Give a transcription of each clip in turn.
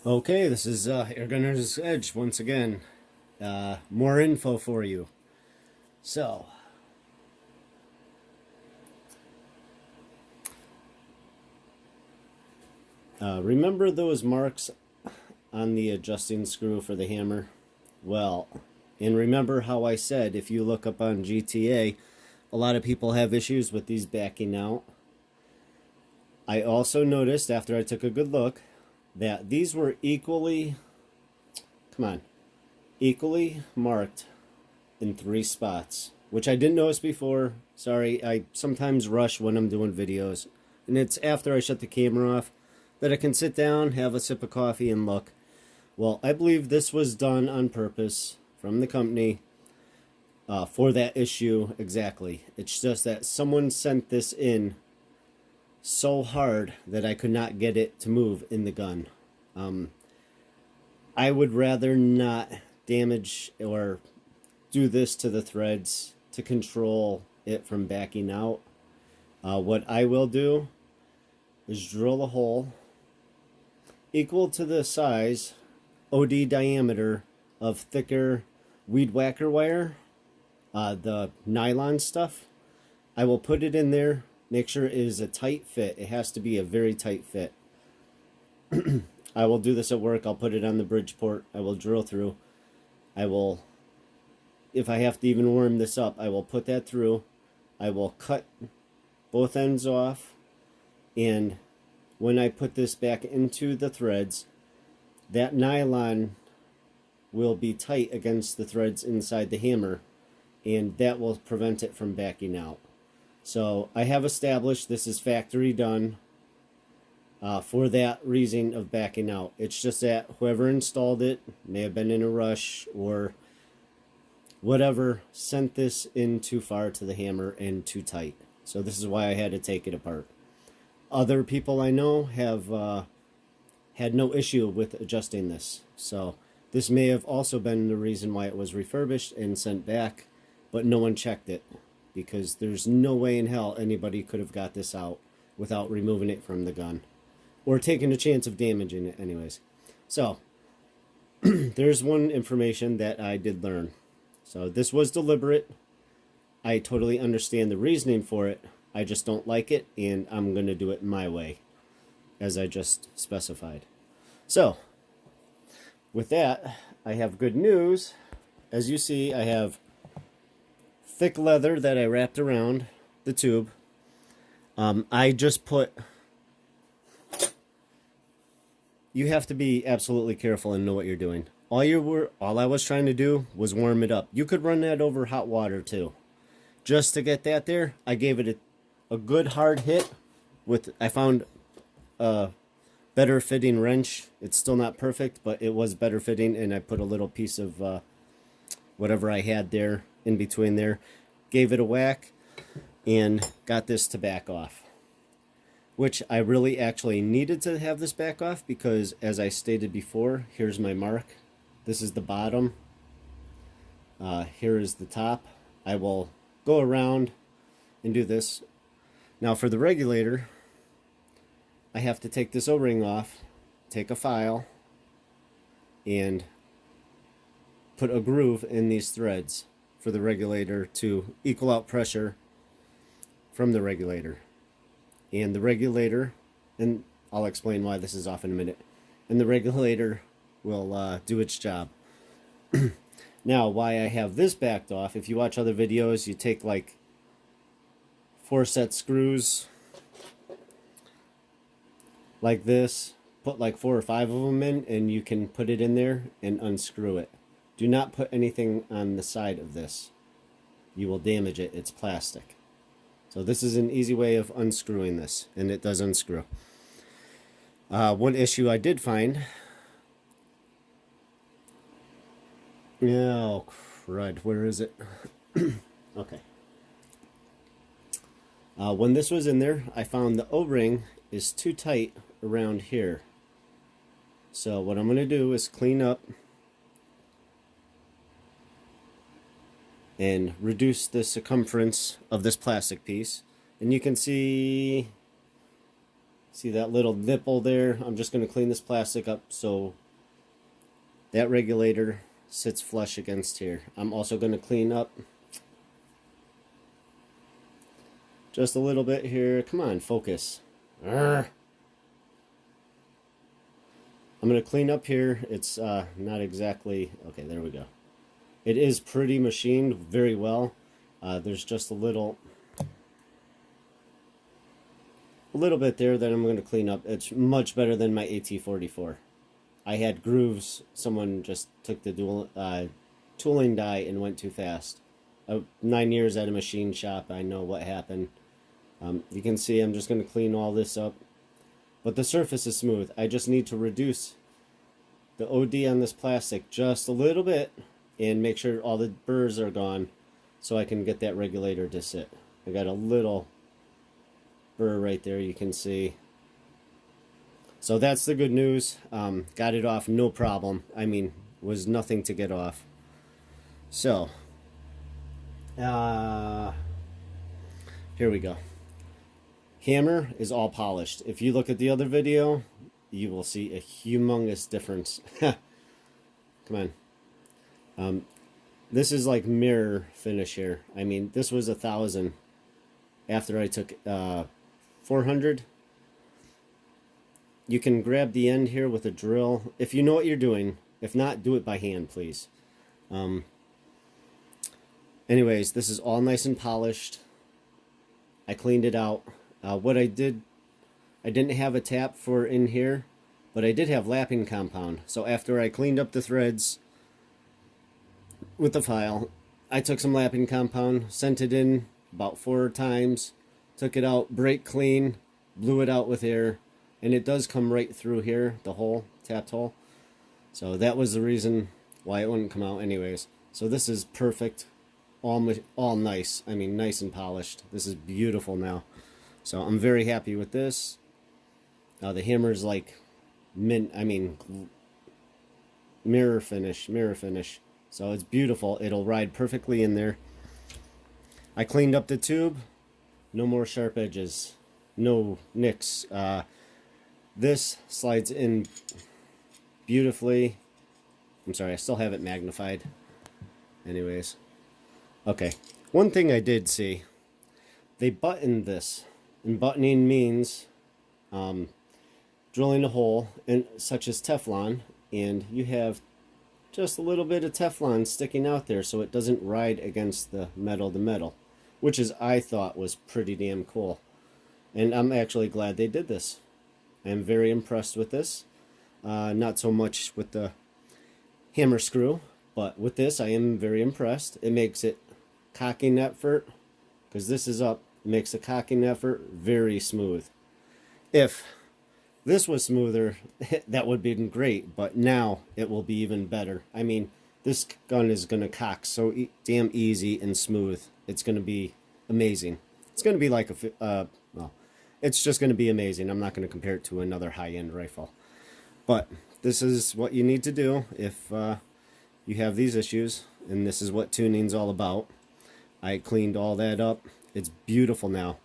Okay, this is Airgunner's Edge once again. More info for you. So, remember those marks on the adjusting screw for the hammer? Well, and remember how I said if you look up on GTA, a lot of people have issues with these backing out. I also noticed after I took a good look that these were equally marked in 3 spots, which I didn't notice before. Sorry, I sometimes rush when I'm doing videos, and it's after I shut the camera off that I can sit down, have a sip of coffee, and look. Well, I believe this was done on purpose from the company for that issue exactly. It's just that someone sent this in so hard that I could not get it to move in the gun. I would rather not damage or do this to the threads to control it from backing out. What I will do is drill a hole equal to the size, OD diameter of thicker weed whacker wire, the nylon stuff. I will put it in there, make sure it is a tight fit. It has to be a very tight fit. I will do this at work. I'll put it on the Bridgeport. I will drill through. I will, if I have to even warm this up, I will put that through. I will cut both ends off, and when I put this back into the threads, that nylon will be tight against the threads inside the hammer, and that will prevent it from backing out. So I have established this is factory done for that reason of backing out. It's just that whoever installed it may have been in a rush or whatever, sent this in too far to the hammer and too tight. So this is why I had to take it apart. Other people I know have had no issue with adjusting this. So this may have also been the reason why it was refurbished and sent back, but no one checked it, because there's no way in hell anybody could have got this out without removing it from the gun or taking a chance of damaging it anyways. So there's one information that I did learn. So this was deliberate. I totally understand the reasoning for it. I just don't like it, and I'm going to do it my way, as I just specified. So, with that, I have good news. As you see, I have thick leather that I wrapped around the tube. I just put... You have to be absolutely careful and know what you're doing. All I was trying to do was warm it up. You could run that over hot water too. Just to get that there, I gave it a good hard hit with, I found a better fitting wrench. It's still not perfect, but it was better fitting, and I put a little piece of whatever I had there in between there, gave it a whack, and got this to back off. Which I really actually needed to have this back off because, as I stated before, here's my mark. This is the bottom. Here is the top. I will go around and do this. Now for the regulator, I have to take this O-ring off, take a file, and put a groove in these threads for the regulator to equal out pressure from the regulator. And the regulator, and I'll explain why this is off in a minute, and the regulator will do its job. Now, why I have this backed off, if you watch other videos, you take like 4 set screws like this, put like 4 or 5 of them in, and you can put it in there and unscrew it. Do not put anything on the side of this. You will damage it. It's plastic. So this is an easy way of unscrewing this, and it does unscrew. One issue I did find... Oh, crud. Where is it? Okay. When this was in there, I found the O-ring is too tight around here. So what I'm going to do is clean up and reduce the circumference of this plastic piece. And you can see See that little nipple there? I'm just going to clean this plastic up so that regulator sits flush against here. I'm also going to clean up just a little bit here. Come on, focus. Arrgh. I'm going to clean up here. It's not exactly... Okay, there we go. It is pretty machined very well. There's just a little bit there that I'm going to clean up. It's much better than my AT44. I had grooves. Someone just took the tooling die and went too fast. 9 years at a machine shop, I know what happened. You can see I'm just going to clean all this up. But the surface is smooth. I just need to reduce the OD on this plastic just a little bit and make sure all the burrs are gone so I can get that regulator to sit. I got a little burr right there, you can see. So that's the good news. Got it off no problem. I mean, was nothing to get off. So here we go. Hammer is all polished. If you look at the other video, you will see a humongous difference. Come on. This is like mirror finish here. I mean, this was 1,000 after I took 400. You can grab the end here with a drill if you know what you're doing. If not, do it by hand, please. Anyways, this is all nice and polished. I cleaned it out. What I didn't have a tap for in here, but I did have lapping compound. So after I cleaned up the threads with the file, I took some lapping compound, sent it in about 4 times, took it out, brake clean, blew it out with air, and it does come right through here, the hole, tapped hole. So that was the reason why it wouldn't come out anyways. So this is perfect, all nice. I mean, nice and polished. This is beautiful now. So I'm very happy with this. The hammer's like mint, I mean, mirror finish. So it's beautiful. It'll ride perfectly in there. I cleaned up the tube. No more sharp edges. No nicks. This slides in beautifully. I'm sorry, I still have it magnified. Anyways. Okay. One thing I did see. They buttoned this. And buttoning means drilling a hole, such as Teflon, and you have just a little bit of Teflon sticking out there so it doesn't ride against the metal, which is, I thought, was pretty damn cool. And I'm actually glad they did this. I'm very impressed with this. Not so much with the hammer screw, but with this I am very impressed. It makes it cocking effort, because this is up, it makes the cocking effort very smooth. If this was smoother, that would be great, but now it will be even better. I mean, this gun is going to cock so damn easy and smooth. It's going to be amazing. It's going to be like a, well, it's just going to be amazing. I'm not going to compare it to another high-end rifle. But this is what you need to do if you have these issues, and this is what tuning's all about. I cleaned all that up. It's beautiful now.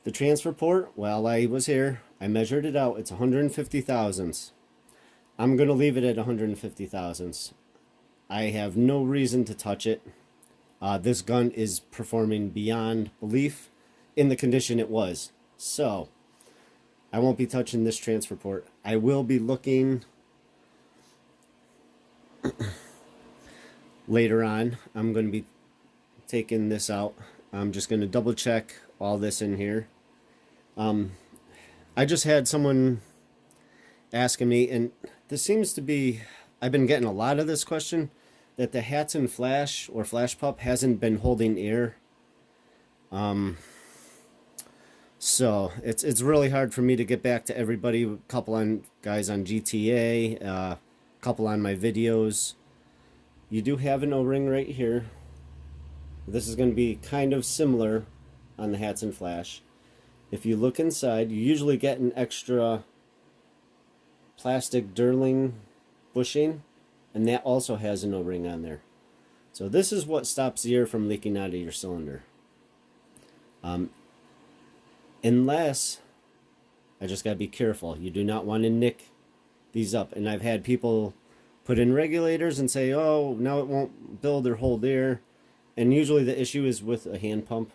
The transfer port, while I was here, I measured it out. It's 150 thousandths. I'm going to leave it at 150 thousandths. I have no reason to touch it. This gun is performing beyond belief in the condition it was. So, I won't be touching this transfer port. I will be looking later on. I'm going to be taking this out. I'm just going to double check all this in here. I just had someone asking me, and this seems to be, I've been getting a lot of this question, that the Hatsan flash or flash pup hasn't been holding air. So it's really hard for me to get back to everybody. A couple on guys on GTA, a couple on my videos. You do have an O-ring right here. This is going to be kind of similar on the Hatsan flash. If you look inside, you usually get an extra plastic Durling bushing, and that also has an O-ring on there. So this is what stops the air from leaking out of your cylinder. Unless I just got to be careful. You do not want to nick these up. And I've had people put in regulators and say, oh, now it won't build or hold air. And usually the issue is with a hand pump.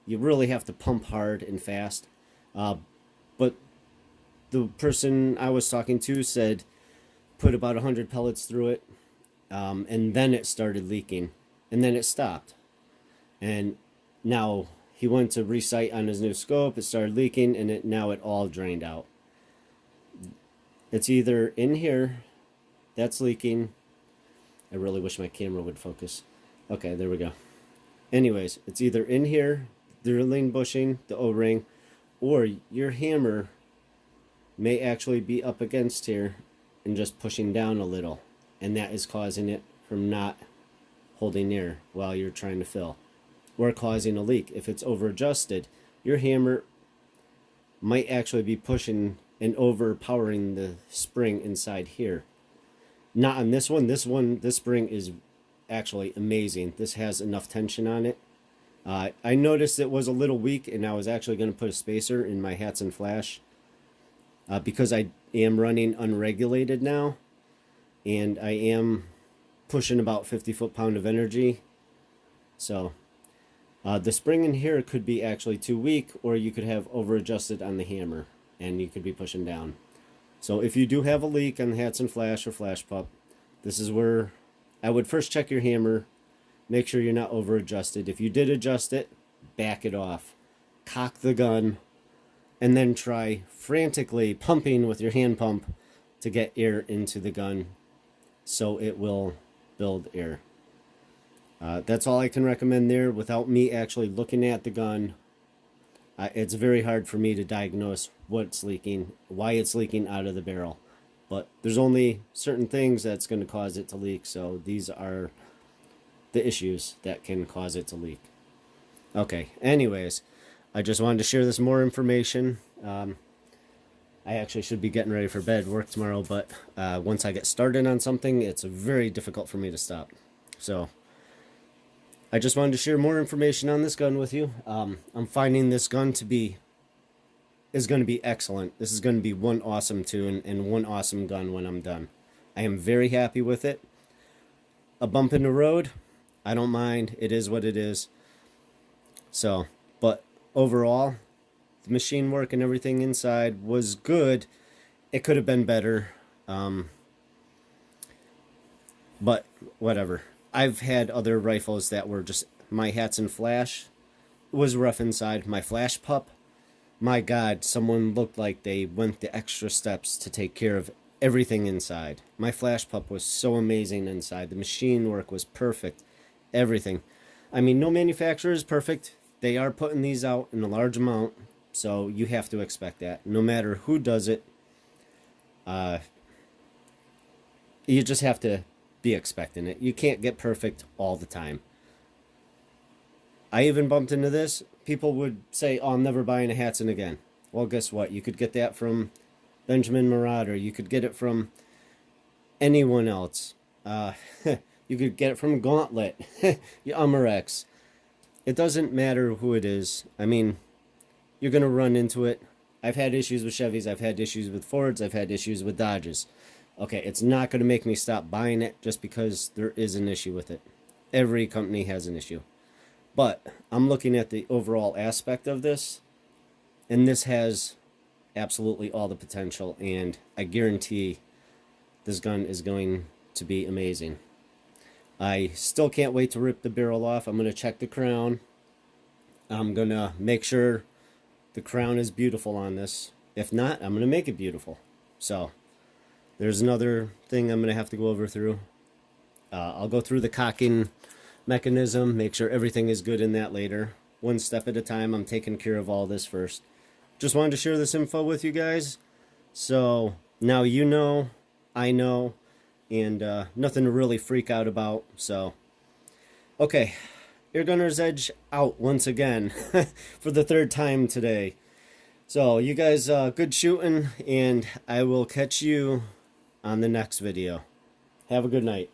You really have to pump hard and fast. But the person I was talking to said put about 100 pellets through it, and then it started leaking, and then it stopped. And now he went to recite on his new scope, it started leaking, and now it all drained out. It's either in here that's leaking. I really wish my camera would focus. Okay, there we go. Anyways, it's either in here, the drilling bushing, the O-ring, or your hammer may actually be up against here and just pushing down a little, and that is causing it from not holding air while you're trying to fill, or causing a leak. If it's over adjusted, your hammer might actually be pushing and overpowering the spring inside here. Not on this one. This spring is actually amazing. This has enough tension on it. I noticed it was a little weak, and I was actually going to put a spacer in my Hatsan flash because I am running unregulated now, and I am pushing about 50 foot-pound of energy. So the spring in here could be actually too weak, or you could have over-adjusted on the hammer, and you could be pushing down. So if you do have a leak on the Hatsan flash or flash pup, this is where I would first check your hammer. Make sure you're not over adjusted. If you did adjust it, back it off. Cock the gun, and then try frantically pumping with your hand pump to get air into the gun so it will build air. That's all I can recommend there without me actually looking at the gun. It's very hard for me to diagnose what's leaking, why it's leaking out of the barrel. But there's only certain things that's going to cause it to leak, so these are the issues that can cause it to leak. Okay, anyways, I just wanted to share this more information. I actually should be getting ready for bed, work tomorrow, but once I get started on something, it's very difficult for me to stop. So I just wanted to share more information on this gun with you. I'm finding this gun is going to be excellent. This is going to be one awesome tune and one awesome gun when I'm done. I am very happy with it. A bump in the road, I don't mind. It is what it is. So, but overall, the machine work and everything inside was good. It could have been better. But whatever. I've had other rifles that were just, my Hatsan flash was rough inside. My flash pup, my God, someone looked like they went the extra steps to take care of everything inside. My flash pup was so amazing inside. The machine work was perfect. Everything. I mean, no manufacturer is perfect. They are putting these out in a large amount, so you have to expect that. No matter who does it, you just have to be expecting it. You can't get perfect all the time. I even bumped into this. People would say, oh, I'm never buying a Hatsan again. Well, guess what? You could get that from Benjamin Marauder. You could get it from anyone else. You could get it from Gauntlet, Airmax. It doesn't matter who it is. I mean, you're going to run into it. I've had issues with Chevys. I've had issues with Fords. I've had issues with Dodges. Okay, it's not going to make me stop buying it just because there is an issue with it. Every company has an issue. But I'm looking at the overall aspect of this, and this has absolutely all the potential, and I guarantee this gun is going to be amazing. I still can't wait to rip the barrel off. I'm going to check the crown. I'm going to make sure the crown is beautiful on this. If not, I'm going to make it beautiful. So there's another thing I'm going to have to go over through. I'll go through the cocking mechanism, make sure everything is good in that later. One step at a time. I'm taking care of all this first. Just wanted to share this info with you guys. So now you know, I know, and nothing to really freak out about. So, okay, Air Gunner's Edge out once again for the third time today. So you guys, good shooting, and I will catch you on the next video. Have a good night.